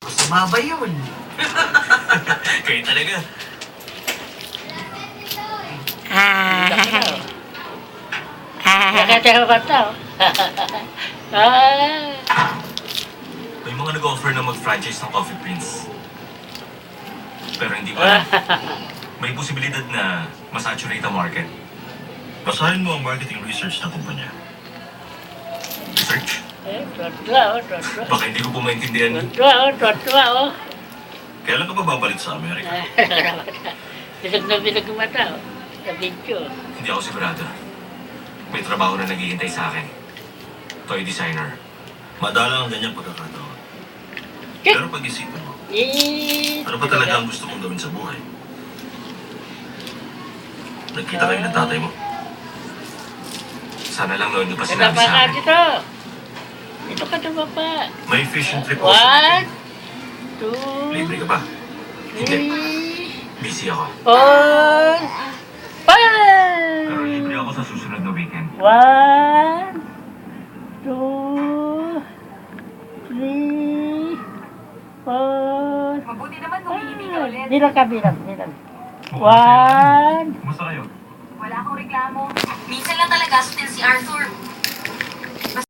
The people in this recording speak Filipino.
Sumaba yun. Kayo talaga. Nakatawa ka tao. May mga nag-offer na mag-franchise ng Coffee Prince. Pero hindi pa lang. May posibilidad na masaturate ang market. Basahin mo ang marketing research ng kumpanya. Research? Tuwa. Baka hindi ko po maintindihan yun. Tuwa. Kailan ka ba babalik sa Amerika? Bilag na bilag yung mata, oh. Sa video. Hindi ako sigurado. May trabaho na naghihintay sa akin. Toy designer. Madalang ang ganyang pagkakataon. Pero pag-isipan mo, ano pa talaga ang gusto mong gawin sa buhay? Nagkita kayo ng tatay mo. Sana lang noon nyo pa sinabi sa akin. Dito. Dito ka na pa. May fishing trip ako sa One, weekend. two, Libre ka ba? Hindi. three, Busy ako. four, Pero five. libre ako sa susunod na weekend. One, two, three, four. Mabuti naman humihindi ka ulit. Bilang ka, bilang. One. Kumusta kayo? Wala akong reklamo. Minsan lang talaga sutin si Arthur.